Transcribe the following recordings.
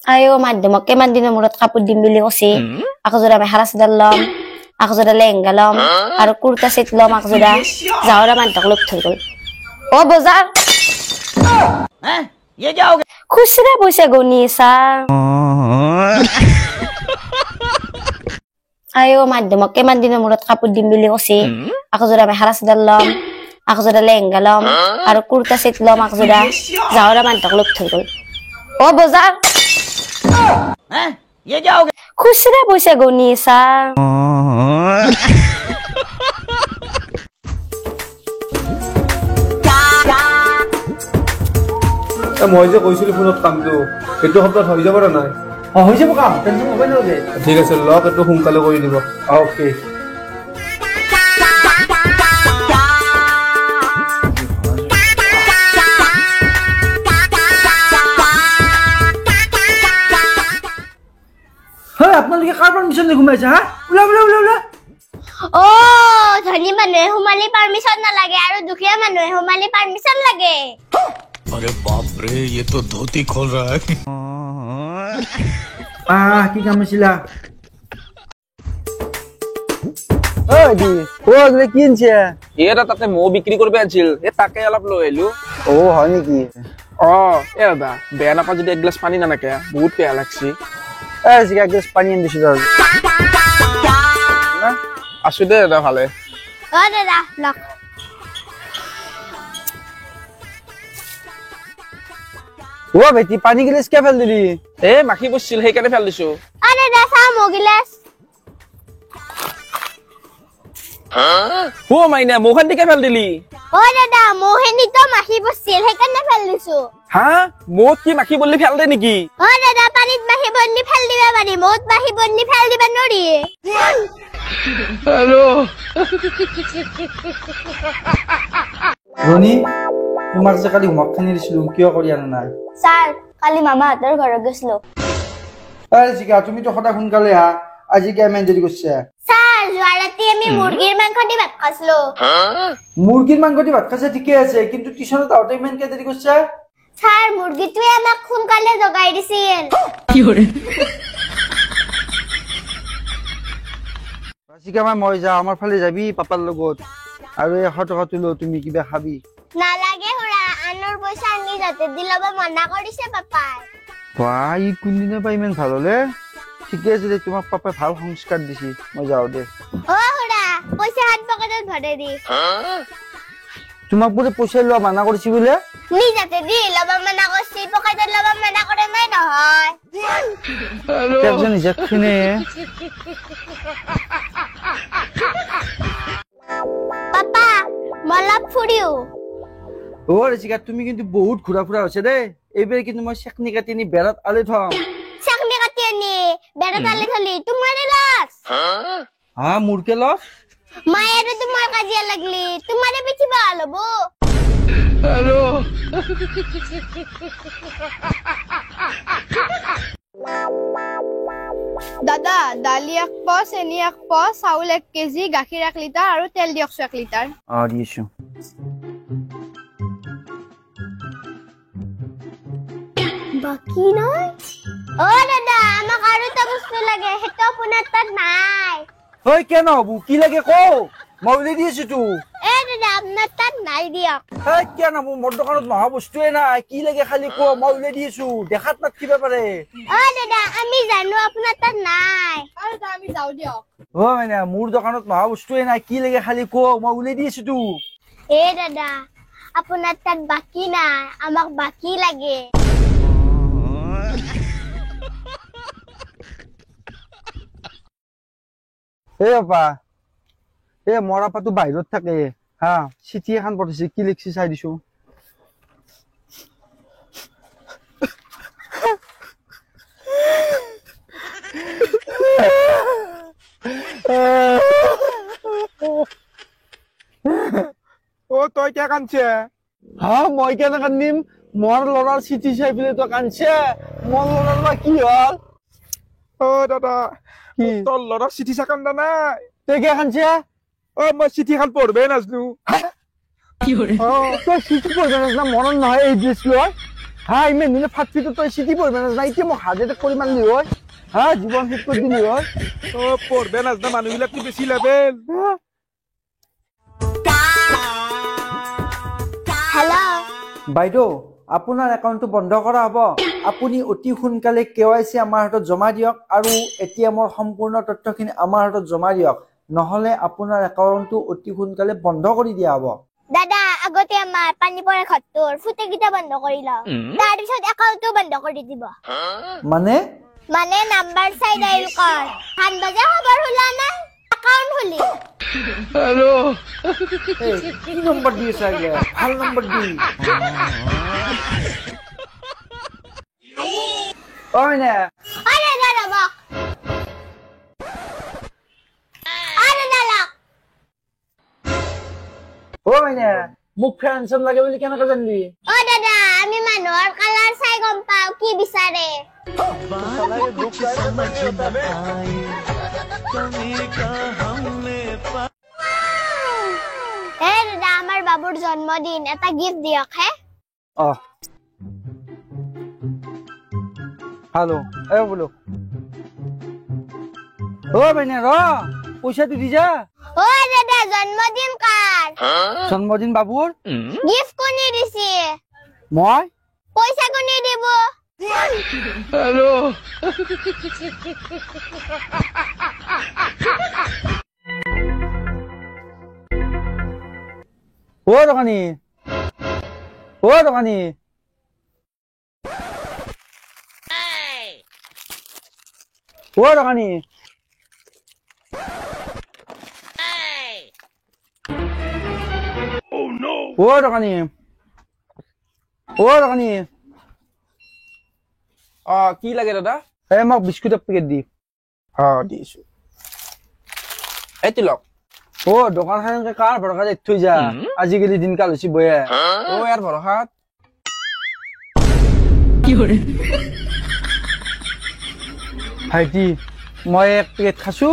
আয়ো মাধ্যমক কিমান দিনৰ মূৰত কাপোৰ দিম বুলি কৈছে আকজোৰা মেখেলা চাদৰ ল'ম আকজোৰা লেহেংগা ল'ম আৰু কুৰ্তা সেট ল'ম আকজোৰা যাওৰা মানুহক লগ থৈ গ'ল ও বজাৰ हैं ये क्या हो गया খুচৰা পয়সা গনিছা আয়ো মাধ্যমক কিমান দিনৰ মূৰত কাপোৰ দিম বুলি কৈছে আকজোৰা মেখেলা চাদৰ ল'ম আকজোৰা লেহেংগা ল'ম আৰু কুৰ্তা সেট ল'ম আকজোৰা যাওৰা মানুহক লগ থৈ গ'ল ও বজাৰ हैं ये क्या हो गया খুচরা পয়সা গনিছা মই যে কৈছিলো ফোনত কামটো এইটো সপ্তাহত হৈ যাব নাই হৈ যাব কাম টেনচন হ'ব নালাগে ঠিক আছে লওক এইটো সোনকালে কৰি দিব ওকে হয় আপোনালোকে কাৰ পাৰমিশ্যন লৈ ঘুমাইছে হা ওলা ওলা ওলা ওলা ও ধনী মানুহে হুমালি পারমিশন না লাগে আর দুখিয়া মানুহে হুমালি পারমিশন লাগে अरे बाप रे ये तो धोती खोल रहा है কি কাম আছিলা কিনছে এটা তাতে মৌ বিক্রি করবে আছিল তাকে অলপ লৈ আহিলো ও হয় নেকি দাদা বেয়া নাপা যদি এক গ্লাস পানী নানাকে বহুত বেয়া লাগছি পানী আনি দিছো আছো দে দাদা ভালে ও দাদা লক ও বেটি পানী গিলাস কে ফেল দিলি মাখি বসছিল সেইকাৰণে ফেল দিছো ও দাদা চা মগিলাস ও মাইনা মোখান দিকে ফেল দিলি ও দাদা মোহেনি তো মাখি বসছিল সেইকাৰণে ফেল দিছো হা মৌত কি মাখি বললি ফেল দে নেকি ও দাদা পানীত মাখি বন্নি ফেল দিবা পাৰি মৌত মাখি বন্নি ফেল দিবা নৰি ৰনি তোমাক যে কালি হোমৱৰ্ক খানি দিছিলো কিয় কৰি আনা নাই স্যাৰ কালি মামাহঁতৰ ঘৰত গৈছিলো আৰে জিকা তুমি তো সদায় সোনকালে হা আজি কি আমি দেৰি কৰিছে স্যাৰ যোৱা ৰাতি আমি মুৰ্গীৰ মাংস দি ভাত খাইছিলো মুৰ্গীৰ মাংস দি ভাত খাইছে ঠিকে আছে কিন্তু টিউচনত আউতে ইমান কে দেৰি কৰিছে স্যাৰ মুৰ্গীটোৱে আমাক সোনকালে জগাই দিছিল জিকা মই যা আমাৰ ফালে যাবি পাপাৰ লগত আৰু 100 টকা তুলো তুমি কিবা খাবি নালাগে হুৰা আনৰ পইচা আনি যাতে দিলব মনা কৰিছে পাপাই ভাই কোনদিনা পাই ইমান ভাল হলে ঠিকে আছে দে তোমাক পাপাই ভাল সংস্কাৰ দিছি মই যাও দে ও হুৰা পইচা হাত পকেটত ভৰাই দি তোমাক বোলে পইচা লোৱা মানা কৰিছি বোলে নি যাতে দি লব মনা কৰিছি পকেটত লব মনা কৰে নাই নহয় কেজন নিজেখনে পাপা মলপ ফুৰিও ও ৰেচিকা তুমি কিন্তু বহুত ঘুৰা ফুৰা হৈছে দে এইবাৰ কিন্তু মই চেকনি কাটি নি বেৰত আলি থম চাকনি কাটি আনি বেৰত আলি থলি তোমাৰে লাজ হা মুৰকে লছ মায়ের তোমার কাজিয়া লাগলি তোমারে বেশি ভালো বো দাদা দালি 1 প চেনি 1 প চাউল 1 কেজি গাখীৰ 1 লিটাৰ আৰু তেল দিয়কছো 1 লিটাৰ দিছো বাকি নাই ও দাদা আমাক আৰু এটা বস্তু লাগে হেটো আপোনাৰ তাত নাই হয় কেন হবু কি লাগে কো মই উলি দিছো তো দাদা আপনার তাত নাই দিয়ক হয় কেন হবু মোৰ দোকানত মহা বস্তুৱে নাই কি লাগে খালি কো মই উলি দিছো দেখাত না কিবা পাৰে দাদা আমি জানো আপনাৰ তাত নাই আৰু আমি যাও দিয়ক মানে মোৰ দোকানত মহা বস্তুৱে নাই কি লাগে খালি কো মই উলি দিছো তো দাদা আপনার তাত বাকি নাই আমাক বাকি লাগে আপা মৰা পাতো বাহিৰত থাকে হা চিঠি এখন পঠাইছে কি লিখছি চাই দিছো ও তই কে কানছে হা মই কেনে কান্দিম মোৰ লৰাৰ চিঠি চাই পেলাই তই কানছে মোৰ লৰাৰ বা কি হল দাদা তোর লড়া চিঠি চাকান্দা নাই তই কে কানছে মই চিঠি খান পঢ়বে নাজনো তই চিঠি পঢ়বে নাজনা মনত নহয় এই ড্ৰেছ লৈ হা ইমান নুনে ফাটপিটো তই চিটি পড়বে না না এতিয়া মোক হার্ট অ্যাটাক কৰি মানলি হয় হা জীবন শেষ কৰি দিলি হয় অ পঢ়বে নাজনা মানুহবিলাক কি বেছি লেবেল হেল্ল' বাইদেউ আপোনাৰ একাউণ্টটো বন্ধ কৰা হ'ব আপুনি অতি সোনকালে কেৱাইচি আমাৰ হাতত জমা দিয়ক আৰু এটিএমৰ সম্পূৰ্ণ তথ্যখিনি আমাৰ হাতত জমা দিয়ক নহলে আপোনাৰ একাউণ্টটো অতি সোনকালে বন্ধ কৰি দিয়া হ'ব দাদা আগতে আমাৰ পানী পৰা ঘৰটোৰ ফুটেকিটা বন্ধ কৰি লওঁ তাৰপিছত একাউণ্টটো বন্ধ কৰি দিব মানে নাম্বাৰ চাই ডাইল কৰ 7 বজে খবৰ হলা না একাউণ্ট খুলি এই কি নম্বৰ দি আছে ভাল নম্বৰ দি ওই না আরে দাদা বক আরে দাদা ওই না মুখ ফ্যানসন লাগে বলি কেন জানলি ও দাদা আমি মানুহৰ কালাৰ চাই গম পাও কি বিচাৰে এই দাদা আমাৰ বাবুৰ জন্মদিন এটা গিফট দিয়ক হে হ্যালো এ বলো ও বাইনা র পয়সা দি যা ও দাদা জন্মদিন কার জন্মদিন বাবুর গিফট কোনি দিছি মই পয়সা কোনি দিব ও দোকানি ও দোকানি ও দোকানি ও দোকানি ও দোকানি কি লাগে দাদা এ মোক বিস্কুট এক পেকেট দি দিছো এই তিলক ও দোকানখন কাৰ ভৰসা দেখ থৈ যা আজিকালি দিনকাল হৈছে বয়া ও ইয়াৰ ভৰসাত ভাইটি মই এক পেকেট খাইছো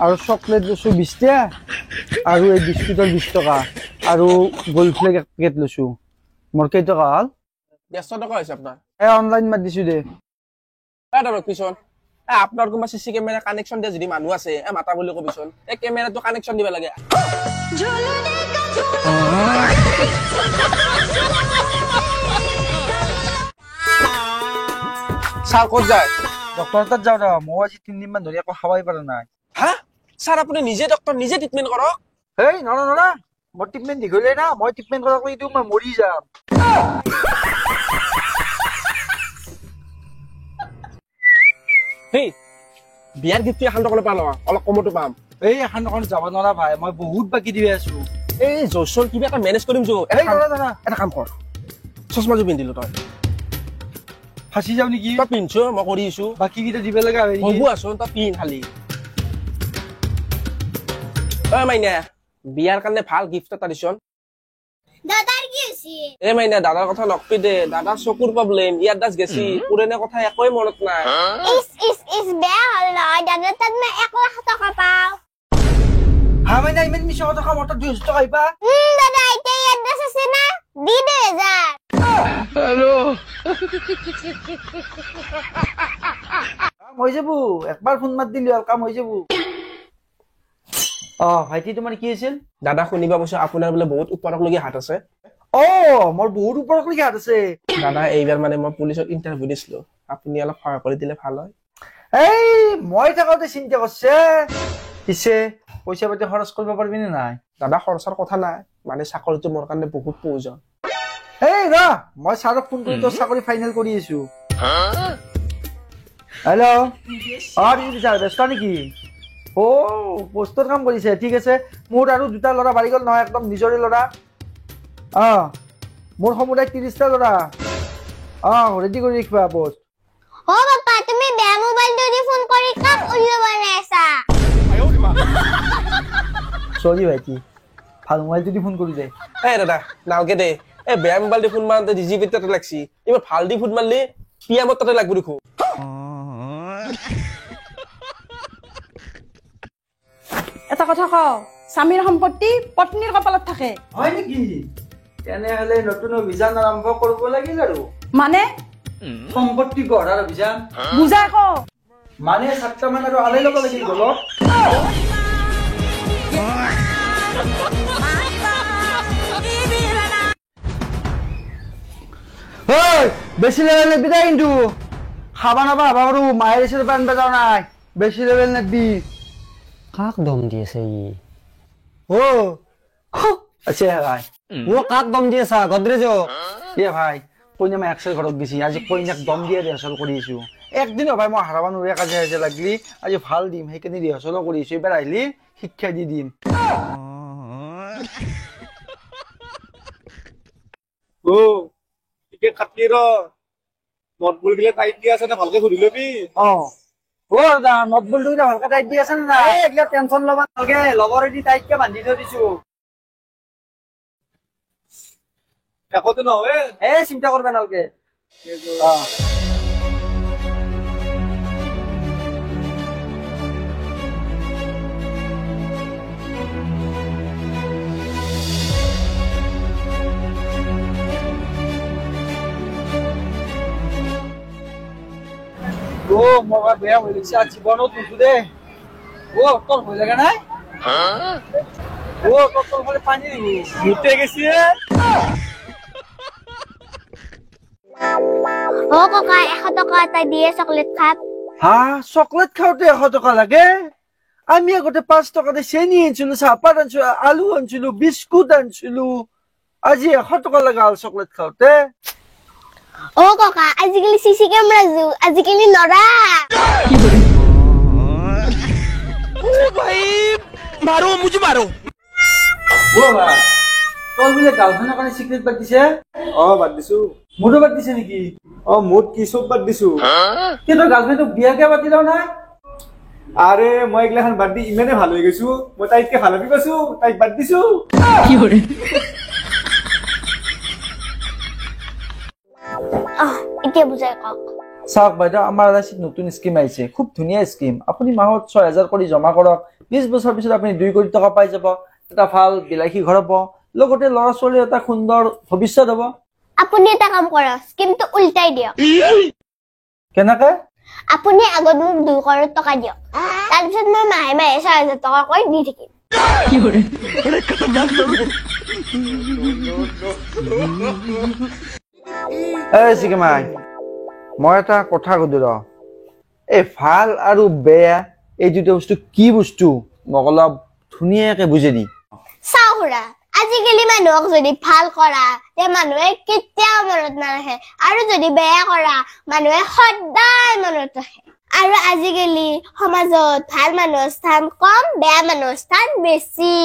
আৰু চকলেট লৈছো 20 টকা আৰু এই বিস্কুটৰ 20 টকা আৰু গোল্ড ফ্লেক এক পেকেট লৈছো মোৰ কেই টকা হল 150 টকা হৈছে আপোনাৰ এ অনলাইন মাত দিছো দে দাদা কিশোর আপনার কোনবা সিসি ক্যামেরা কানেকশন দিয়া যদি মানুহ আছে মাতা বুলি কবিছন এই ক্যামেৰাটো কানেকশন দিবা লাগে স্যাৰ ক'ত যায় ডক্টৰ তাত যাওঁ ৰ মই আজি 3 দিন মান ধৰি একো খাবাই পৰা নাই হা স্যাৰ আপুনি নিজে ডক্টৰ নিজে ট্ৰিটমেন্ট কৰক এই নৰা নৰা মই ট্ৰিটমেন্ট দিগলে না মই ট্ৰিটমেন্ট কৰক লৈ দিও মই মৰি যাম হেই বিয়াৰ গিফ্ট এখন দোকানৰ পৰা লওঁ অলপ কমতো পাম এই এখন দোকান যাব নৰা ভাই মই বহুত বাকি দি আছো এই জোচৰ কিবা এটা মেনেজ কৰিম জো এই নৰা নৰা এটা কাম কৰ চশমাজো পিন্ধিলো তই ফাঁচি যাও নেকি তই পিন্ধছো মই কৰি আছো বাকি কিটা দিব লগা হয় হ'ব আছোন তই পিন্ধ খালি ঐ মাইনা বিয়াৰ কাৰণে ভাল গিফ্ট এটা দিছন দাদাৰ কি হৈছে এ মাইনা দাদাৰ কথা নকবি দে দাদাৰ চকুৰ প্ৰব্লেম ইয়াৰ দাস গেছি পুৰণা কথা একোই মনত নাই ইস বেয়া হল নহয় দাদা তাত মই 1 লাখ টকা পাও হা মানে ইমান মিছা কথা কা মত 200 টকা আইবা দাদা এতিয়া ইয়াত দাস আছে না দি দে যা হৈ যাব একবাৰ ফোন মাত দিলি আৰু কাম হৈ যাব ভাইটি তোমাৰ কি আছিল দাদা শুনিবা কৈছো আপোনাৰ বোলে বহুত ওপৰলৈকে হাত আছে মোৰ বহুত ওপৰলৈকে হাত আছে দাদা এইবাৰ মানে মই পুলিচত ইন্টাৰভিউ দিছিলো আপুনি অলপ সহায় কৰি দিলে ভাল হয় এই মই থাকোতে চিন্তা কৰছে পিছে পইচা পাতি খৰচ কৰিব পাৰিবি নে নাই দাদা খৰচৰ কথা নাই মানে চাকৰিটো মোৰ কাৰণে বহুত প্ৰয়োজন এই ৰ মই ছাৰক ফোন কৰি তোৰ চাকৰি ফাইনেল কৰি আছো হেল্ল' দিদি ছাৰ ব্যস্ত নেকি পোষ্টৰ কাম কৰিছে ঠিক আছে মোৰ আৰু 2টা ল'ৰা বাঢ়ি গ'ল নহয় একদম নিজৰে ল'ৰা মোৰ সমুদায় 30টা ল'ৰা ৰেডি কৰি ৰাখিবা পোষ্ট ও বাবা তুমি বেয়া মোবাইলটো দি ফোন কৰি কাক উলিয়াব নাইছা সৰি ভাইটি ভাল মোবাইলটো দি ফোন কৰি দে এই দাদা নালকে দে এই বেয়া মোবাইল দি ফোন মাৰতে ডিজিবিতে তাতে লাগছি এবাৰ ভাল দি ফোন মাৰলি পিয়ামত তাতে লাগব দেখো এটা কথা কও স্বামীৰ সম্পত্তি পত্নীৰ কপালত থাকে হয় নেকি তেনেহলে নতুন অভিযান আৰম্ভ কৰিব লাগিল আৰু মানে সম্পত্তি গঢ়াৰ অভিযান বুজাই ক মানে 7টা মান আৰু আলাই ল'ব লাগিল গলত ওই বেশি লেভেল নেবি তাই কিন্তু খাবা নাবা হাবা কৰো মায়ের এসে পান বেজাও নাই বেশি লেভেল নেবি কাক দম দি আছে ই ও আছে ভাই ও কাক দম দি আছে গদরেজ এ ভাই কইনা মই একশো ঘৰত গেছি আজি কইনাক দম দিয়ে ৰিহাৰ্চেল কৰিছো একদিন ভাই মই হাৰাবা নোৱাৰে কাজে হাজে লাগলি আজি ভাল দিম সেইকাৰণে ৰিহাৰ্চেল কৰিছো এবাৰ আহিলি শিক্ষা দি দিম ও টিকেট কাটি ৰ নটবুল গিলে টাইট দি আছে না ভালকে সুধি লবি অ দা নটবল দুইটা ভালকে টাইট দি আছে না এইগিলা টেনচন ল'বা নালগে লগৰেদি টাইটকে বান্ধি থৈ দিছো একোতে নহয় চিন্তা কৰবা নালগে ও মগা বেয়া হৈ গৈছে আজি জীৱনত নুঠো দে ও তোৰ ভয় লগা নাই ও তোৰ ফালে পানী নেকি মুতে গেছি অ ককা 100 টকা এটা দিয়ে চকলেট খাপ হা চকলেট খাওঁতে 100 টকা লাগে আমি আগতে 5 টকাতে চেনি আনিছিলো চাহপাত আনিছিলো আলু আনিছিলো বিস্কুট আনিছিলো আজি 100 টকা লগা হ'ল চকলেট খাওঁতে অ ককা আজিকালি সিসি ক্যামেরা যুগ আজিকালি নৰা ও ভাই মাৰো মুঝে মাৰো ও বা তোৰ বোলে গাৰ্লফ্ৰেণ্ডৰ কাৰণে সিক্ৰেট বাদ দিছে বাদ দিছো মোৰো বাদ দিছে নেকি মোট কি চব বাদ দিছো কিন্তু গাৰ্লফ্ৰেণ্ডক বিয়াকে পাতি লও নাই আরে মই এগলাখান বাদ দি ইমানে ভাল হৈ গৈছো মই তাইতকে ভাল লাগি গৈছো তাইক বাদ দিছো এতিয়া বুজাই কক চাওক বাইদেউ আমাৰ ৰাশিত নতুন স্কিম আহিছে খুব ধুনীয়া স্কিম আপুনি মাহত 6000 কৰি জমা কৰক 20 বছৰ পিছত আপুনি 2 কোটি টকা পাই যাব এটা ভাল বিলাসী ঘৰ হ'ব লগতে ল'ৰা ছোৱালীৰ এটা সুন্দৰ ভৱিষ্যত হ'ব আপুনি এটা কাম কৰক স্কিমটো উল্টাই দিয়ক কেনেকে আপুনি আগত মোক 2 কোটি টকা দিয়ক তাৰ পিছত মই মাহে মাহে 6000 টকা কৰি দি থাকিম চিকেমাই মই এটা কথা সুধো ৰ এই ভাল আৰু বেয়া এই দুটা বস্তু কি বস্তু মোক অলপ ধুনীয়াকে বুজাই দি চাওৰা আজিকালি মানুহক যদি ভাল কৰা তে মানুহে কেতিয়াও মনত নাৰাখে আৰু যদি বেয়া কৰা মানুহে সদায় মনত ৰাখে আৰু আজিকালি সমাজত ভাল মানুহৰ স্থান কম বেয়া মানুহৰ স্থান বেছি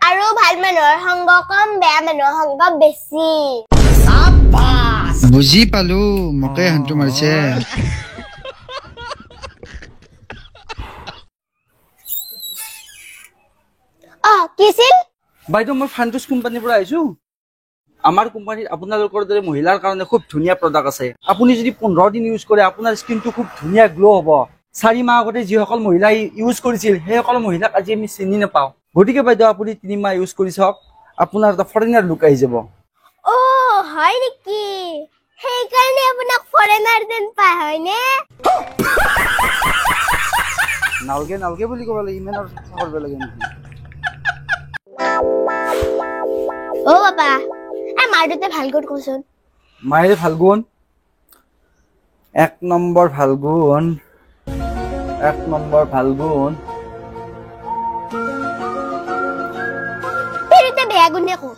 আৰু ভাল মানুহৰ সংগ কম বেয়া মানুহৰ সংগ বেছি বুজি পালো মকে হান্তু মাৰিছে কিছিল বাইদেউ মই ফান্টুছ কোম্পানীৰ পৰা আহিছো আমাৰ কোম্পানীত আপোনালোকৰ দৰে মহিলাৰ কাৰণে খুব ধুনীয়া প্ৰডাক্ট আছে আপুনি যদি 15 দিন ইউজ কৰে আপোনাৰ স্কিনটো খুব ধুনীয়া গ্লো হ'ব 4 মাহ আগতে যিসকল মহিলাই ইউজ কৰিছিল সেইসকল মহিলাক আজি আমি চিনি নাপাওঁ গতিকে বাইদেউ আপুনি 3 মাহ ইউজ কৰি চাওক আপোনাৰ এটা ফৰেনাৰ লুক আহি যাব ও হয় নেকি সেইকাৰণে আপোনাক ফৰেনাৰ যেন পায় হয়নে নালগে নালগে বুলি ক'ব লাগে ইমান কৰিব লাগে নেকি ও বাবা মাৰতে ভাল গুণ কচোন মায়ের ফাল্গুন 1 নম্বর ফাল্গুন 1 নম্বর ফাল্গুন ফেরতে বেগুনে কো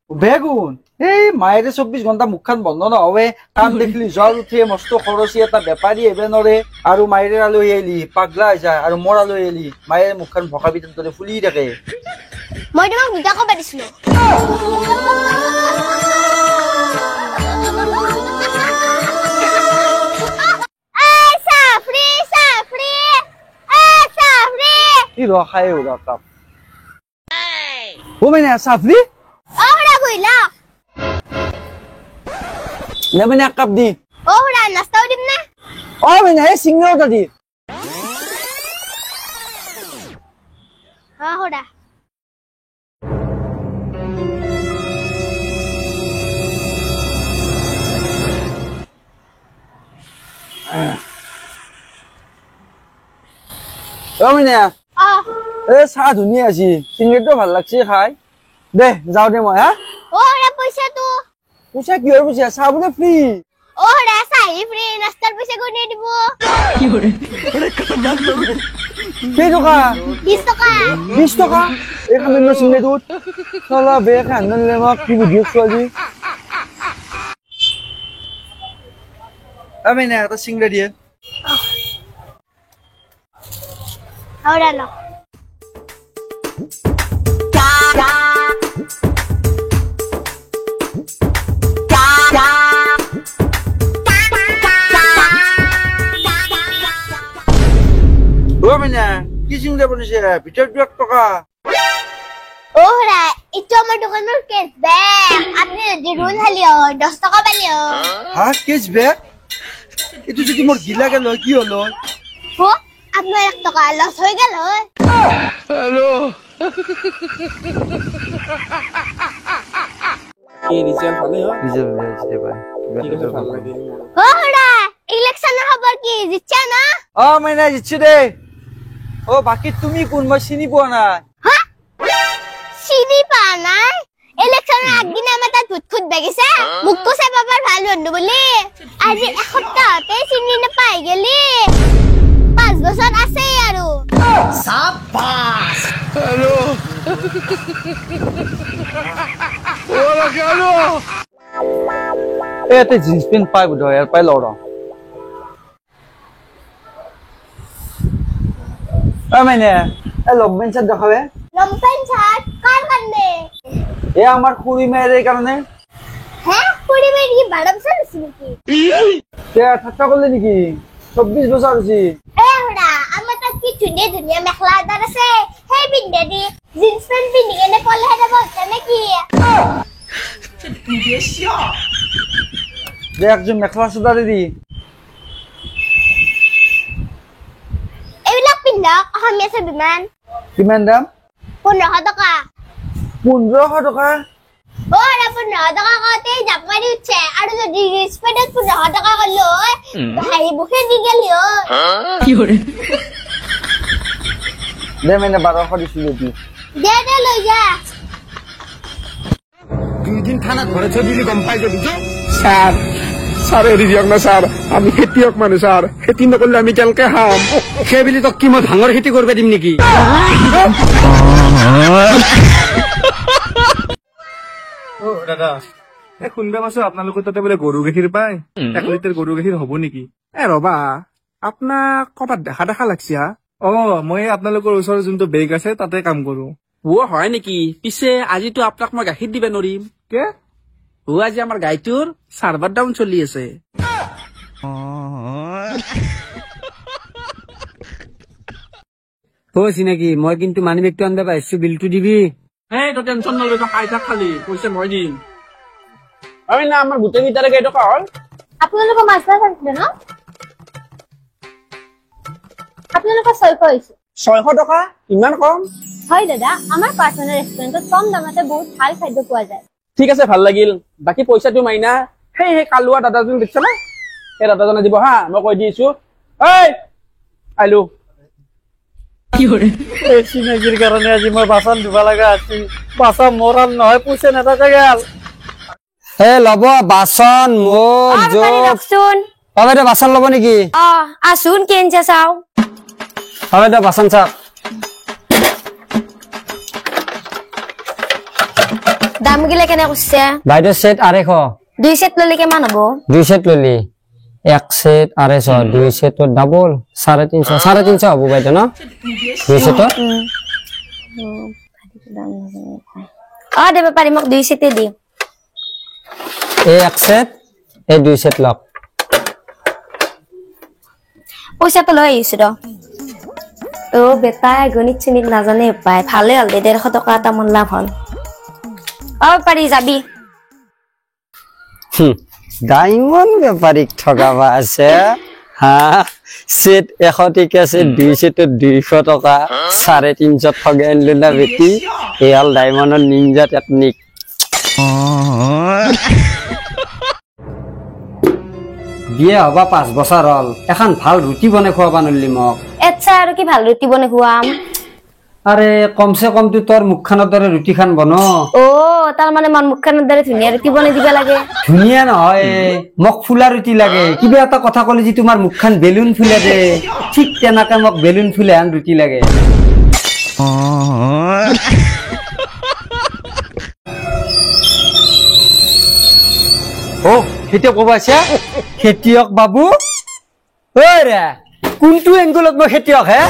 বেগুন এই মায়ের 24 ঘন্টা মুখখান বন্ধ নহবে কাম দেখলি জল উঠে মস্ত খৰচি এটা বেপাৰী এবেনৰে আৰু মায়েৰ আলহী এলি পাগলা হৈ যায় আৰু মোৰ আলহী এলি মায়েৰ মুখখান ভকা বিতন দৰে ফুলি থাকে মই তোমাক দুটা কব দিছিলো কি ৰখায় ওরা কাপ ও মানে সাফরি ওহরা কইলা না মানে এক কাপ দি ওহরা নাস্তাও দিম না ও মানে সিঙ্গারটা দি ওহরা মানে এই চাহ ধুনীয়া আছে চিংগিটো ভাল লাগছে খাই দে যাওঁ দে মই হা পইচাটো পইচা কিহৰ পইচা চাহ বোলে ফ্ৰী চাহি ফ্ৰী নাস্তাৰ পইচা কোনে দিব কেই টকা 20 টকা 20 টকা এই খামেৰ চিংগিটোত চলা বেয়া খান নালে মোক কি বুদ্ধি ছোৱালী আমি না এটা চিংৰা দিয়ে ahora no মানে কি চিংৰা বনিছে ভিতৰত 1 টকা ওহরা ইটো আমার দোকানের ক্যাশব্যাক আপনি যদি রুল হালিও 10 টাকা পালিও হ্যাঁ ক্যাশব্যাক এটো যদি মোর গিলা গেল কি হলো হো আপনার 1 টাকা লস হয়ে গেল হ্যালো কি রিজাল্ট ভালো হয় রিজাল্ট হয়েছে ভাই ঠিক আছে ভালো লাগে ওহরা ইলেকশনের খবর কি জিতছে না মানে জিতছে দে ও বাকি তুমি কোন মই চিনি পোৱা নাই হ্যাঁ চিনি পা নাই ইলেকশনের আগদিন আমার তাত ভুত বেগিছে মুখ কোসে বাবার ভালো বন্ধু বলি আজি এক সপ্তাহতে চিনি না পাই গেলি 5 বছর আছে আৰু शाबाश হ্যালো ওৰা কেন এতে জিন্স পেন্ট পাই বুধ ইয়াৰ পাই লওঁ মানে এই লং পেন্ট চাৰ্ট দেখাবে লম্পেন ছাট কার কারণে এ আমার খুড়ি মেয়ের কারণে হ্যাঁ পুরি মেয়ে কি বাড়াম সারছি নাকি কে ঠাট্টা করলে নাকি 24 বছর আছে ওহরা আমার তো কি দুনিয়া মেখলা দার আছে হে বিন্দে দি জিন্স প্যান্ট পিন্ধি কেনে পলে হেদা বলতে নাকি যে একজন মেখলা চাদর দি এইবিলাক পিন্ধক অসমীয়া ছবিমান কিমান দাম 1500 টকা 1500 টকা ওরা 1500 টাকা কতে জাপানি উঠছে আর যদি জিন্স প্যান্ট 1500 টাকা করলো ভাই বুকে দি গেলিও কি করে দে মানে 1200 দিছিল দি দে লই যা 2 দিন থানা ঘরে দিলি গম পাই যাবি তো স্যার স্যার এৰি দিয়ক না স্যাৰ আমি খেতিয়ক মানুহ স্যাৰ খেতি নকৰিলে আমি কেনেকে খাম সেইবুলি তোক কি মই ভাঙৰ খেতি কৰিব দিম নেকি ও দাদা শুনবা পাইছো আপোনালোকৰ তাতে বোলে গৰু গাখীৰ পায় 1 লিটাৰ গৰু গাখীৰ হ'ব নেকি ৰবা আপোনাক কবাত দেখা লাগছি হা মই আপোনালোকৰ ওচৰৰ যোনটো বেগ আছে তাতে কাম কৰো হয় নেকি পিছে আজিতো আপোনাক মই গাখীৰ দিবে নৰিম কে আজি আমাৰ গাইটোৰ সাৰ্ভাৰ ডাউন চলি আছে চিনাকি মই কিন্তু মানি বেগটো আনবা পাইছো বিলটো দিবি তো টেনশন নলবি তো খাই থাক খালি পইচা মই দিম আমি না আমাৰ গোটেই কেইটাৰে কেই টকা হ'ল আপোনালোকৰ মাছ মাছ আনিছিলে ন আপোনালোকৰ 600 হৈছে 600 টকা ইমান কম হয় দাদা আমাৰ পাৰ্চনেল ৰেষ্টুৰেণ্টত কম দামতে বহুত ভাল খাদ্য পোৱা যায় ঠিক আছে ভাল লাগিল বাকি পইচাটো মাইনা সেই কালুৱা দাদাজন দিছে না এই দাদাজনে দিব হা মই কৈ দিছো এই আইলো কি কৰে এই চিনাকিৰ কাৰণে আজি মই বাচন ধুব লগা আছিল বাচা মৰাল নহয় পইচা নাথাকে গেল হে লব বাচন মোৰ ৰখচোন বাইদেউ বাচন লব নেকি আছোন কেনচা চাও বাইদেউ বাচন চাওক দাম গিলা কেনে কৈছে বাইদেউ সেট 250 2 সেট ললে কিমান হ'ব 2 সেট ললি 1 সেট 250 2 সেটৰ ডাবল 350 হ'ব বাইদেউ ন 2 সেটৰ দেব পাৰি মোক 2 সেটে দি এই 1 সেট এই 2 সেট লক পইচাটো লৈ আহিছো ৰ বেটা গণিত চিনিত নাজানে পায় ভালে হল 150 টকা এটা মন লাভ হল পাৰি যাবি ডায়মণ্ড বেপাৰীক ঠগাবা আছে হা সেট 100 ঠিক আছে 2 সেটত 200 টকা 350 ঠগাই আনলো না বেটি এয়াল ডায়মণ্ডৰ নিনজা টেকনিক বিয়ে হবা 5 বছৰ হল এখন ভাল ৰুটি বনাই খুৱাবা নলি মোক আচ্ছা আৰু কি ভাল ৰুটি বনাই খুৱাম আৰে কমসে কম তো তোৰ মুখখানৰ দৰে ৰুটি খান বন অ তাৰ মানে মন মুখখানৰ দৰে ধুনীয়া ৰুটি বনাই দিবা লাগে ধুনীয়া নহয় মোক ফুলা ৰুটি লাগে কিবা এটা কথা কলে যি তোমাৰ মুখখান বেলুন ফুলে দে ঠিক তেনেকে মোক বেলুন ফুলে আন ৰুটি লাগে ও খেতিয়ক কব আছে খেতিয়ক বাবু ঐ ৰে কোনটো এংগলত মই খেতিয়ক হে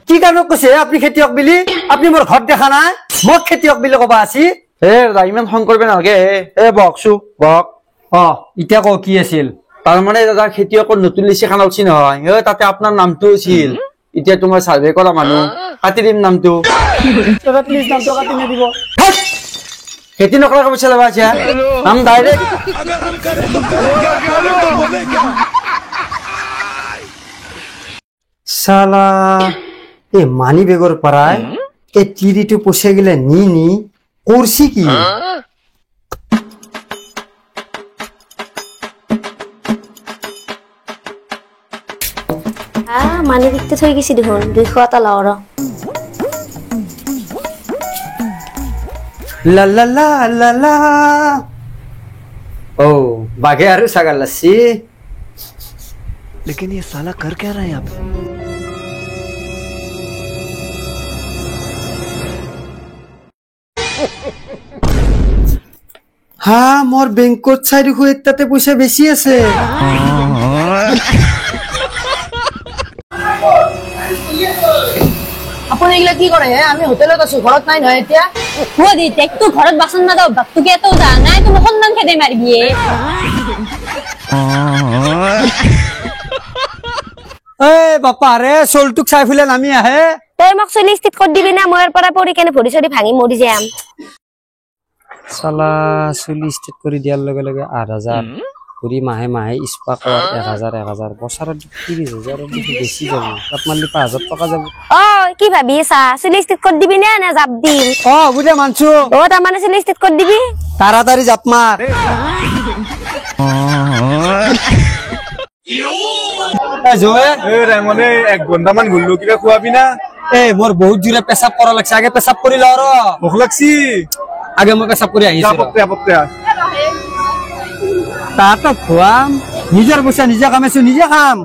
কি কাৰণত কৈছে আপুনি খেতিয়ক বুলি আপুনি মোৰ ঘৰত দেখা নাই মোক খেতিয়ক বুলি কবা আছি ইমান খং কৰিব নালাগে বকছো বক এতিয়া ক কি আছিল তাৰমানে দাদা খেতিয়কৰ নতুন লিচি খান উঠছি নহয় তাতে আপোনাৰ নামটো আছিল এতিয়া তোমাৰ সাৰ্ভে কৰা মানুহ কাটি দিম নামটো প্লিজ নামটো কাটি নিদিব খেতি নকৰাকে পইচা লবা আছে নাম ডাইৰেক্ট সালা এ মানি বেগৰ পৰাই এই তিৰিটো পইচা গিলা নি কৰছি কি মানি দিতে থৈ গৈছি দেখোন 200 এটা লও ৰ লা লা লা লা লা ओ बागे आरु सागल लस्सी लेकिन ये साला कर क्या रहा है यहाँ पे हाँ मोर बैंकत चाই দেখো এটাতে পয়সা বেশি আছে আপুনি এগুলা কি কৰে আমি হোটেলত আছো ঘৰত নাই নহয় এতিয়া ও দি একটু ঘৰত বাসন না দাও বাপটুকে এত দা নাই তুমি সন্ধান খেদে মারবি এ বাপা রে সোলটুক চাই ফুলে নামি আহে তই মোক চলি স্থিত কৰি দিবি না ময়ৰ পৰা পৰি কেনে ভৰি চৰি ভাঙি মৰি যাম সালা চলি স্থিত কৰি দিয়াৰ লগে লগে 8000 পুৰি মাহে মাহে স্পা কৰ 1000 বছৰত 30000 বেশি যাব তাত মানলি 5000 টাকা যাব ও কি ভাবিছা চলি স্থিত কৰি দিবি না না জাপ দিম বুঝে মানছো ও তা মানে চলি স্থিত কৰি দিবি তাড়াতাড়ি জাপ মাৰ মানে 1 ঘন্টামান ঘুৰলো কিবা খুৱাবি না মোৰ বহুত জোৰে পেশাব কৰা লাগছে আগে পেশাব কৰি ল ৰ ভোক লাগছি আগে মই পেশাব কৰি আহিছো আপত্তি তাতো খুৱাম নিজৰ পইচা নিজে কামাইছো নিজে খাম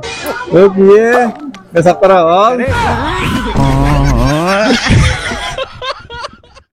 পেশাব কৰা হল